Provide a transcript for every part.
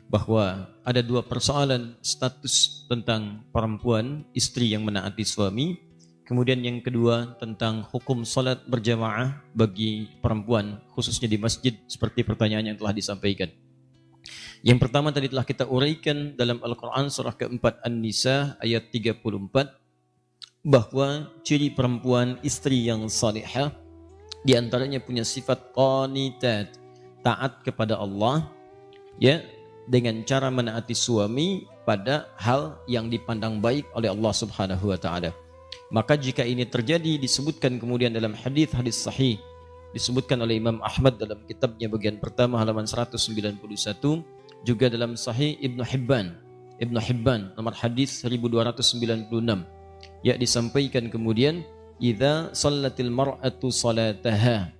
bahwa ada dua persoalan status tentang perempuan, istri yang menaati suami. Kemudian yang kedua tentang hukum salat berjamaah bagi perempuan, khususnya di masjid, seperti pertanyaan yang telah disampaikan. Yang pertama tadi telah kita uraikan dalam Al-Quran surah keempat An-Nisa ayat 34, bahwa ciri perempuan istri yang salihah diantaranya punya sifat qanitat, taat kepada Allah, ya, dengan cara menaati suami pada hal yang dipandang baik oleh Allah Subhanahu wa taala. Maka jika ini terjadi, disebutkan kemudian dalam hadis sahih, disebutkan oleh Imam Ahmad dalam kitabnya bagian pertama halaman 191, juga dalam Sahih Ibnu Hibban nomor hadis 1296, ya, disampaikan kemudian idza shallatil mar'atu salataha,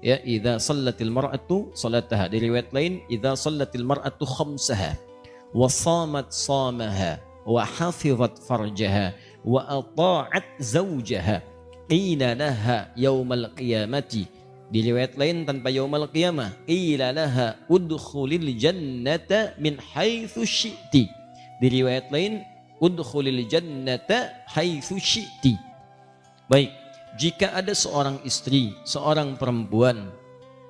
ya, idza shallatil mar'atu salataha. Di riwayat lain idza shallatil mar'atu khamsaha wa shamat shamaha wa hafizat farjaha wa ata'at zawjaha qila laha yaumal qiyamati. Di riwayat lain tanpa yaumal qiyamah, qila laha udkhulil jannata min haitsu syi'ti. Di riwayat lain udkhulil jannata haitsu syi'ti. Baik, jika ada seorang istri, seorang perempuan,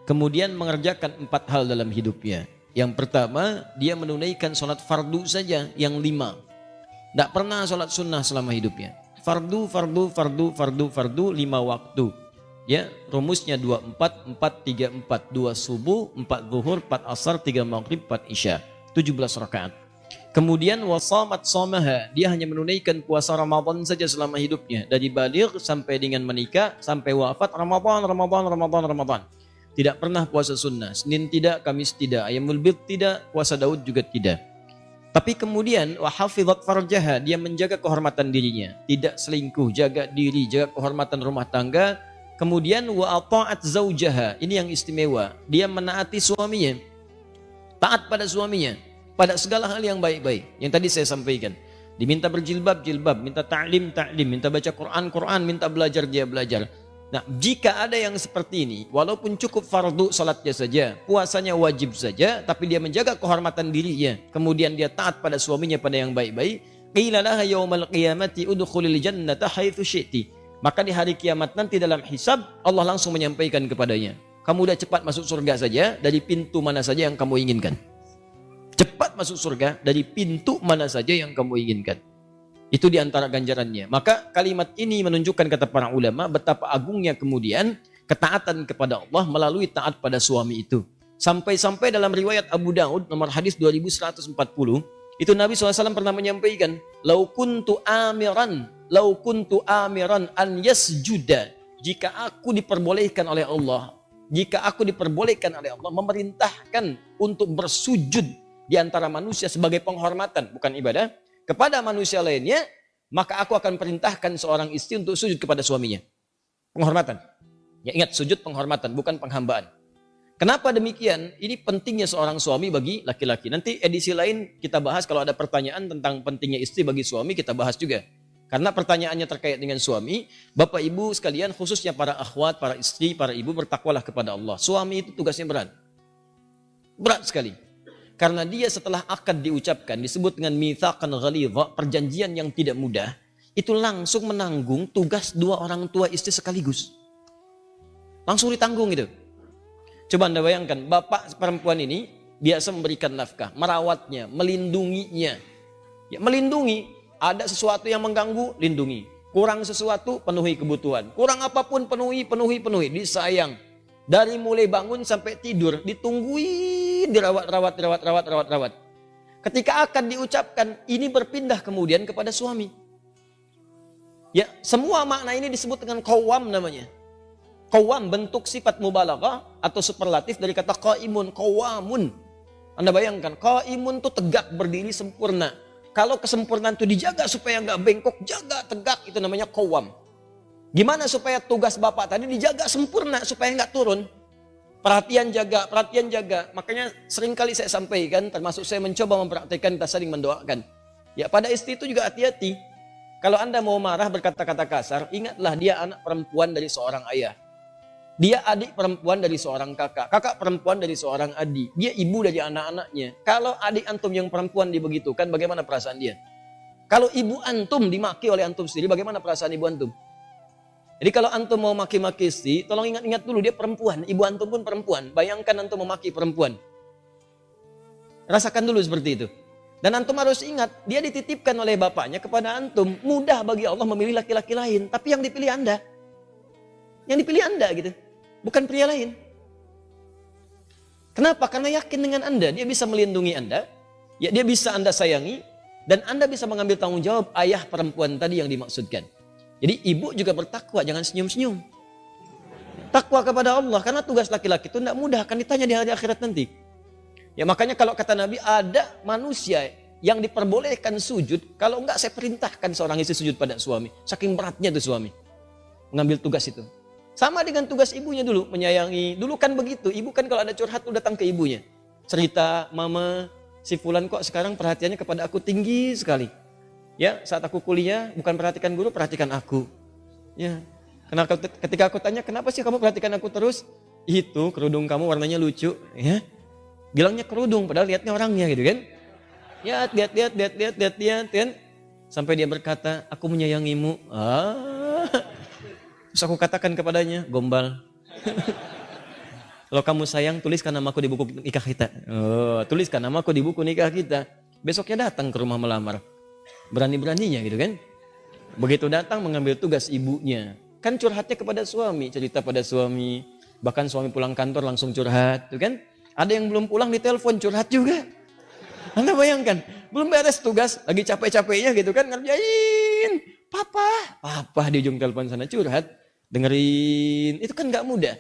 kemudian mengerjakan 4 hal dalam hidupnya. Yang pertama, dia menunaikan sholat fardu saja yang 5. Tidak pernah sholat sunnah selama hidupnya. Fardu 5 waktu. Ya, rumusnya 24, 4, 3, 4. 2 subuh, 4 zuhur, 4 asar, 3 maghrib, 4 isya. 17 rakaat. Kemudian wasamat somaha, dia hanya menunaikan puasa Ramadan saja selama hidupnya. Dari baligh sampai dengan menikah, sampai wafat Ramadan. Tidak pernah puasa sunnah. Senin tidak, Kamis tidak, Ayyamul Bid tidak, puasa Daud juga tidak. Tapi kemudian wahafizat farjaha, dia menjaga kehormatan dirinya, tidak selingkuh, jaga diri, jaga kehormatan rumah tangga. Kemudian wa ata'at zaujaha, ini yang istimewa, dia menaati suaminya, taat pada suaminya pada segala hal yang baik-baik. Yang tadi saya sampaikan, diminta berjilbab, minta ta'lim, minta baca Quran, minta belajar, dia belajar. Nah, jika ada yang seperti ini, walaupun cukup fardu salatnya saja, puasanya wajib saja, tapi dia menjaga kehormatan dirinya, kemudian dia taat pada suaminya pada yang baik-baik, qila laha yaumal qiyamati udkhulil jannata haitsu syi'ti. Maka di hari kiamat nanti dalam hisab, Allah langsung menyampaikan kepadanya, kamu udah cepat masuk surga saja dari pintu mana saja yang kamu inginkan. Cepat masuk surga dari pintu mana saja yang kamu inginkan. Itu diantara ganjarannya. Maka kalimat ini menunjukkan, kata para ulama, betapa agungnya kemudian ketaatan kepada Allah melalui taat pada suami itu. Sampai-sampai dalam riwayat Abu Daud nomor hadis 2140, itu Nabi SAW pernah menyampaikan, lau kuntu amiran an yasjuda, jika aku diperbolehkan oleh Allah memerintahkan untuk bersujud di antara manusia sebagai penghormatan, bukan ibadah, kepada manusia lainnya, maka aku akan perintahkan seorang istri untuk sujud kepada suaminya. Penghormatan. Ya, ingat, sujud penghormatan, bukan penghambaan. Kenapa demikian? Ini pentingnya seorang suami bagi laki-laki. Nanti edisi lain kita bahas, kalau ada pertanyaan tentang pentingnya istri bagi suami, kita bahas juga. Karena pertanyaannya terkait dengan suami, Bapak Ibu sekalian, khususnya para akhwat, para istri, para ibu, bertakwalah kepada Allah. Suami itu tugasnya berat. Berat sekali. Karena dia setelah akad diucapkan, disebut dengan mitsaqan ghalidha, perjanjian yang tidak mudah, itu langsung menanggung tugas 2 orang tua istri sekaligus. Langsung ditanggung itu. Coba Anda bayangkan, bapak perempuan ini biasa memberikan nafkah, merawatnya, melindunginya. Ya, melindungi, ada sesuatu yang mengganggu, lindungi. Kurang sesuatu, penuhi kebutuhan. Kurang apapun, penuhi, disayang. Dari mulai bangun sampai tidur, ditungguin, dirawat. Ketika akan diucapkan, ini berpindah kemudian kepada suami. Ya, semua makna ini disebut dengan qawwam namanya. Qawwam bentuk sifat mubalaghah atau superlatif dari kata qaimun, qawwamun. Anda bayangkan, qaimun itu tegak, berdiri sempurna. Kalau kesempurnaan itu dijaga supaya nggak bengkok, jaga tegak, itu namanya qawwam. Gimana supaya tugas bapak tadi dijaga sempurna supaya nggak turun? Perhatian jaga. Makanya seringkali saya sampaikan, termasuk saya mencoba mempraktikkan, kita saling mendoakan. Ya, pada istri itu juga hati-hati. Kalau Anda mau marah berkata-kata kasar, ingatlah dia anak perempuan dari seorang ayah. Dia adik perempuan dari seorang kakak, kakak perempuan dari seorang adik, dia ibu dari anak-anaknya. Kalau adik antum yang perempuan dibegitukan, bagaimana perasaan dia? Kalau ibu antum dimaki oleh antum sendiri, bagaimana perasaan ibu antum? Jadi kalau antum mau maki-maki istri, tolong ingat-ingat dulu dia perempuan, ibu antum pun perempuan. Bayangkan antum memaki perempuan. Rasakan dulu seperti itu. Dan antum harus ingat, dia dititipkan oleh bapaknya kepada antum. Mudah bagi Allah memilih laki-laki lain, tapi yang dipilih Anda. Yang dipilih Anda gitu, bukan pria lain. Kenapa? Karena yakin dengan Anda, dia bisa melindungi Anda, ya dia bisa Anda sayangi, dan Anda bisa mengambil tanggung jawab ayah perempuan tadi yang dimaksudkan. Jadi ibu juga bertakwa, jangan senyum-senyum. Takwa kepada Allah, karena tugas laki-laki itu tidak mudah, akan ditanya di hari akhirat nanti. Ya makanya kalau kata Nabi, ada manusia yang diperbolehkan sujud, kalau enggak saya perintahkan seorang istri sujud pada suami. Saking beratnya tuh suami, mengambil tugas itu. Sama dengan tugas ibunya dulu, menyayangi. Dulu kan begitu, ibu kan kalau ada curhat tuh datang ke ibunya. Cerita, mama, si fulan kok sekarang perhatiannya kepada aku tinggi sekali. Ya, saat aku kuliah bukan perhatikan guru, perhatikan aku. Ya, karena ketika aku tanya kenapa sih kamu perhatikan aku terus? Itu kerudung kamu warnanya lucu, ya. Bilangnya kerudung, padahal lihatnya orangnya gitu kan. Ya, lihat, kan. Sampai dia berkata, aku menyayangimu. Terus aku katakan kepadanya, gombal. Kalau kamu sayang, tuliskan namaku di buku nikah kita. Tuliskan namaku di buku nikah kita. Besoknya datang ke rumah melamar. Berani-beraninya gitu kan. Begitu datang mengambil tugas ibunya. Kan curhatnya kepada suami, cerita pada suami. Bahkan suami pulang kantor langsung curhat, tuh kan. Ada yang belum pulang ditelepon curhat juga. Anda bayangkan, belum beres tugas, lagi capek-capeknya gitu kan, ngerjain. Papa di ujung telepon sana curhat, dengerin. Itu kan gak mudah.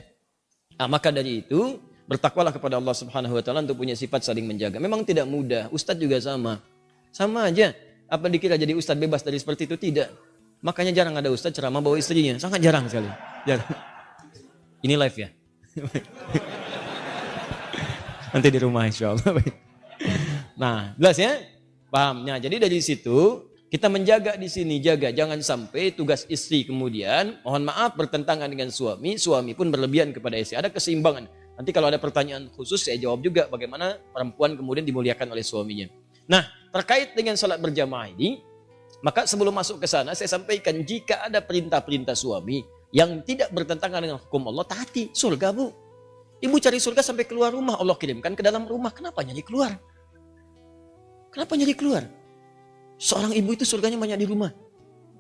Nah, maka dari itu, bertakwalah kepada Allah Subhanahu wa taala untuk punya sifat saling menjaga. Memang tidak mudah, ustadz juga sama. Sama aja. Apa dikira jadi ustadz bebas dari seperti itu? Tidak. Makanya jarang ada ustadz ceramah bawa istrinya. Sangat jarang sekali. Jarang. Ini live ya. Nanti di rumah insya Allah. Nah, jelas ya? Pahamnya. Jadi dari situ kita menjaga di sini, jaga jangan sampai tugas istri kemudian mohon maaf bertentangan dengan suami, suami pun berlebihan kepada istri. Ada keseimbangan. Nanti kalau ada pertanyaan khusus saya jawab juga bagaimana perempuan kemudian dimuliakan oleh suaminya. Nah, terkait dengan salat berjamaah ini, maka sebelum masuk ke sana saya sampaikan jika ada perintah-perintah suami yang tidak bertentangan dengan hukum Allah, taati. Surga, Bu. Ibu cari surga sampai keluar rumah, Allah kirimkan ke dalam rumah. Kenapa nyari keluar? Kenapa nyari keluar? Seorang ibu itu surganya banyak di rumah.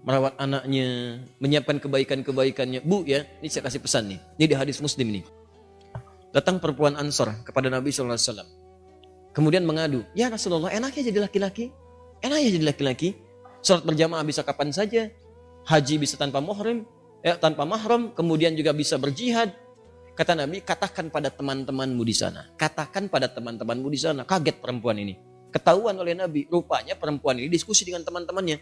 Merawat anaknya, menyiapkan kebaikan-kebaikannya. Bu ya, ini saya kasih pesan nih. Ini di hadis Muslim nih. Datang perempuan Ansar kepada Nabi SAW. Kemudian mengadu, ya Rasulullah enaknya jadi laki-laki. Enaknya jadi laki-laki. Salat berjamaah bisa kapan saja. Haji bisa tanpa mahram. Tanpa mahram. Kemudian juga bisa berjihad. Kata Nabi, katakan pada teman-temanmu di sana. Katakan pada teman-temanmu di sana. Kaget perempuan ini. Ketahuan oleh Nabi, rupanya perempuan ini diskusi dengan teman-temannya.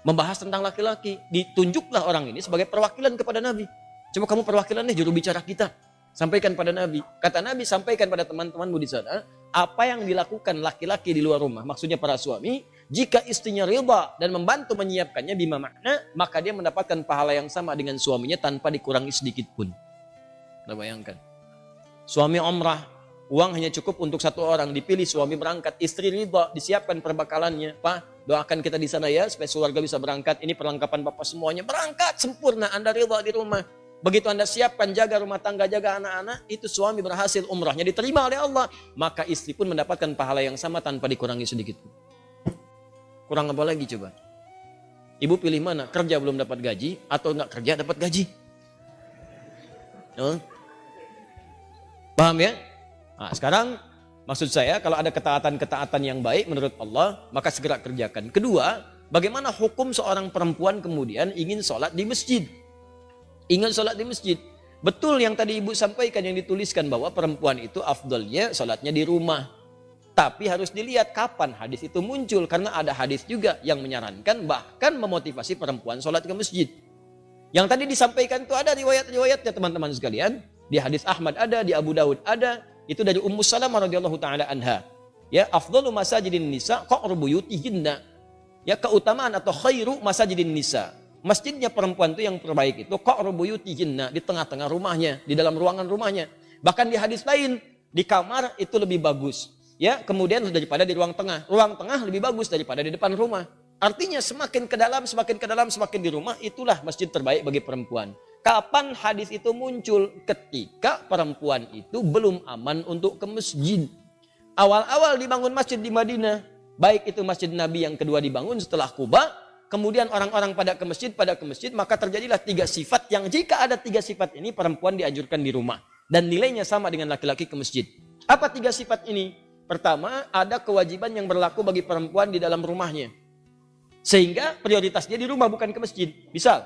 Membahas tentang laki-laki. Ditunjuklah orang ini sebagai perwakilan kepada Nabi. Coba kamu perwakilan nih, juru bicara kita. Sampaikan pada Nabi. Kata Nabi, sampaikan pada teman-temanmu di sana. Apa yang dilakukan laki-laki di luar rumah. Maksudnya para suami. Jika istrinya ridha dan membantu menyiapkannya bima makna. Maka dia mendapatkan pahala yang sama dengan suaminya tanpa dikurangi sedikit pun. Anda bayangkan. Suami umrah. Uang hanya cukup untuk satu orang. Dipilih suami berangkat. Istri ridha. Disiapkan perbekalannya. Pak, doakan kita di sana ya. Supaya keluarga bisa berangkat. Ini perlengkapan bapak semuanya. Berangkat sempurna. Anda ridha di rumah. Begitu Anda siapkan, jaga rumah tangga, jaga anak-anak. Itu suami berhasil umrahnya. Diterima oleh Allah. Maka istri pun mendapatkan pahala yang sama tanpa dikurangi sedikit pun. Kurang apa lagi coba? Ibu pilih mana? Kerja belum dapat gaji. Atau enggak kerja dapat gaji? Paham ya? Nah, sekarang maksud saya kalau ada ketaatan-ketaatan yang baik menurut Allah, maka segera kerjakan. Kedua, bagaimana hukum seorang perempuan kemudian ingin sholat di masjid? Ingin sholat di masjid. Betul yang tadi ibu sampaikan yang dituliskan bahwa perempuan itu afdalnya sholatnya di rumah. Tapi harus dilihat kapan hadis itu muncul. Karena ada hadis juga yang menyarankan bahkan memotivasi perempuan sholat ke masjid. Yang tadi disampaikan itu ada riwayat-riwayatnya teman-teman sekalian. Di hadis Ahmad ada, di Abu Dawud ada. Itu dari Ummu Salamah radhiyallahu taala anha. Ya, afdalu masajidin nisa qa'ru buyutihinna. Ya, keutamaan atau khairu masajidin nisa. Masjidnya perempuan itu yang terbaik itu qa'ru buyutihinna, di tengah-tengah rumahnya, di dalam ruangan rumahnya. Bahkan di hadis lain, di kamar itu lebih bagus. Ya, kemudian daripada di ruang tengah. Ruang tengah lebih bagus daripada di depan rumah. Artinya semakin ke dalam, semakin ke dalam, semakin di rumah, itulah masjid terbaik bagi perempuan. Kapan hadis itu muncul? Ketika perempuan itu belum aman untuk ke masjid. Awal-awal dibangun masjid di Madinah, baik itu masjid Nabi yang kedua dibangun setelah Quba, kemudian orang-orang pada ke masjid, maka terjadilah 3 sifat yang jika ada 3 sifat ini perempuan dianjurkan di rumah. Dan nilainya sama dengan laki-laki ke masjid. Apa 3 sifat ini? Pertama, ada kewajiban yang berlaku bagi perempuan di dalam rumahnya. Sehingga prioritasnya di rumah bukan ke masjid. Misal,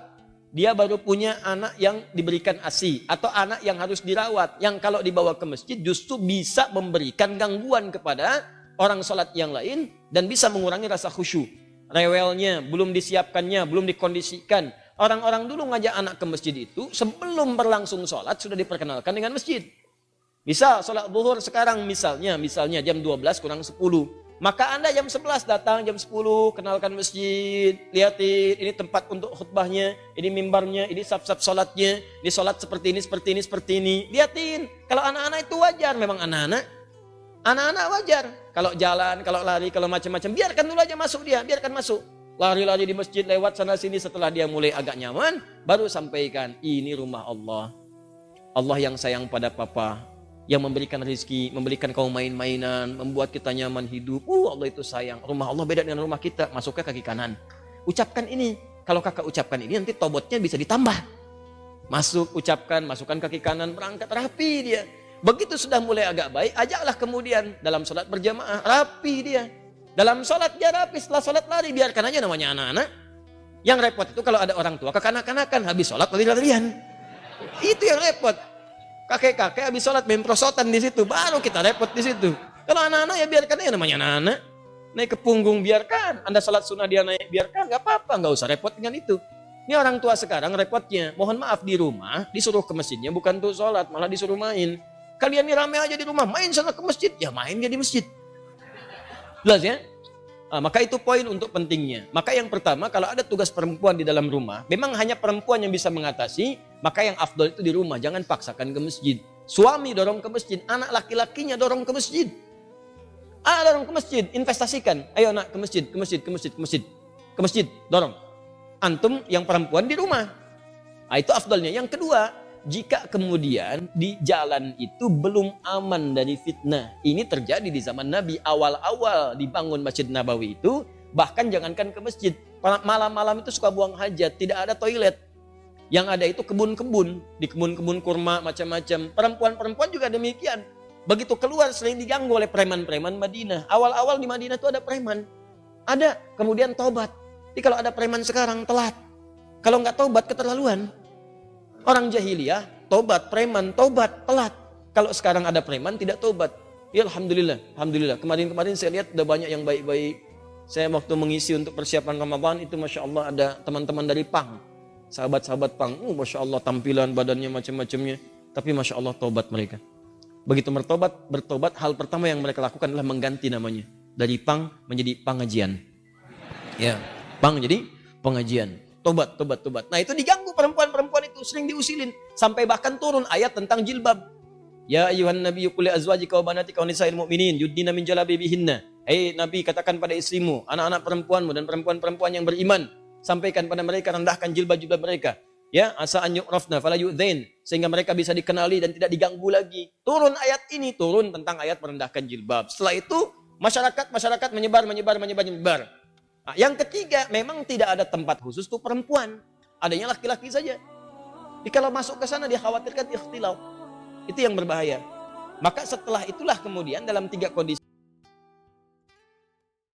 dia baru punya anak yang diberikan ASI atau anak yang harus dirawat. Yang kalau dibawa ke masjid justru bisa memberikan gangguan kepada orang sholat yang lain dan bisa mengurangi rasa khusyuk. Rewelnya, belum disiapkannya, belum dikondisikan. Orang-orang dulu ngajak anak ke masjid itu sebelum berlangsung sholat sudah diperkenalkan dengan masjid. Misal sholat zuhur sekarang misalnya jam 12 kurang 10. Maka Anda jam 11 datang, jam 10 kenalkan masjid. Lihatin, ini tempat untuk khutbahnya, ini mimbarnya, ini saf-saf sholatnya, ini sholat seperti ini. Lihatin, kalau anak-anak itu wajar, memang anak-anak wajar. Kalau jalan, kalau lari, kalau macam-macam, biarkan dulu aja masuk dia, biarkan masuk. Lari-lari di masjid, lewat sana-sini, setelah dia mulai agak nyaman, baru sampaikan, ini rumah Allah. Allah yang sayang pada papa, yang memberikan rezeki, memberikan kau main-mainan, membuat kita nyaman hidup. Allah itu sayang. Rumah Allah beda dengan rumah kita, masuk ke kaki kanan. Ucapkan ini. Kalau kakak ucapkan ini, nanti tobotnya bisa ditambah. Masuk, ucapkan, masukkan kaki kanan, berangkat, rapi dia. Begitu sudah mulai agak baik, ajaklah kemudian dalam sholat berjamaah, rapi dia. Dalam sholat dia rapi, setelah sholat lari, biarkan aja namanya anak-anak. Yang repot itu kalau ada orang tua kekanak-kanakan, habis sholat lari-larian. Itu yang repot. Kakek-kakek habis sholat main prosotan di situ, baru kita repot di situ. Kalau anak-anak ya biarkan aja namanya anak-anak. Naik ke punggung biarkan, Anda sholat sunnah dia naik biarkan, nggak apa-apa, nggak usah repot dengan itu. Ini orang tua sekarang repotnya, mohon maaf di rumah disuruh ke masjidnya bukan untuk sholat, malah disuruh main. Kalian ini rame aja di rumah, main sana ke masjid. Ya main dia di masjid. Jelas ya? Maka itu poin untuk pentingnya. Maka yang pertama, kalau ada tugas perempuan di dalam rumah, memang hanya perempuan yang bisa mengatasi, maka yang afdol itu di rumah, jangan paksakan ke masjid. Suami dorong ke masjid, anak laki-lakinya dorong ke masjid. Dorong ke masjid, investasikan. Ayo nak ke masjid, ke masjid, ke masjid, ke masjid. Ke masjid, dorong. Antum yang perempuan di rumah. Itu afdolnya. Yang kedua, jika kemudian di jalan itu belum aman dari fitnah. Ini terjadi di zaman Nabi. Awal-awal dibangun Masjid Nabawi itu, bahkan jangankan ke masjid. Malam-malam itu suka buang hajat, tidak ada toilet. Yang ada itu kebun-kebun. Di kebun-kebun kurma macam-macam. Perempuan-perempuan juga demikian. Begitu keluar sering diganggu oleh preman-preman Madinah. Awal-awal di Madinah itu ada preman. Ada, kemudian tobat. Jadi kalau ada preman sekarang telat. Kalau nggak tobat keterlaluan. Orang jahiliyah, tobat, preman, tobat, telat. Kalau sekarang ada preman, tidak tobat. Ya Alhamdulillah, Alhamdulillah. Kemarin saya lihat ada banyak yang baik-baik. Saya waktu mengisi untuk persiapan Ramadan itu Masya Allah ada teman-teman dari Pang. Sahabat-sahabat Pang, Masya Allah tampilan badannya macam-macamnya. Tapi Masya Allah tobat mereka. Begitu bertobat, hal pertama yang mereka lakukan adalah mengganti namanya. Dari Pang menjadi Pangajian. Ya, Pang jadi pengajian. Tobat. Nah itu diganggu perempuan-perempuan itu, sering diusilin. Sampai bahkan turun ayat tentang jilbab. Ya ayuhan nabiyyu qul li azwajika wa banatika wa nisa'il mu'minin yudnina min jalabibihinna. Hei Nabi, katakan pada istrimu, anak-anak perempuanmu dan perempuan-perempuan yang beriman, sampaikan pada mereka, rendahkan jilbab-jilbab mereka. Ya, asa an yu'rafna fala yu'dzain, sehingga mereka bisa dikenali dan tidak diganggu lagi. Turun ayat ini, turun tentang ayat merendahkan jilbab. Setelah itu masyarakat menyebar. Yang ketiga, memang tidak ada tempat khusus untuk perempuan. Adanya laki-laki saja. Jadi kalau masuk ke sana dia khawatirkan ikhtilaf. Itu yang berbahaya. Maka setelah itulah kemudian dalam 3 kondisi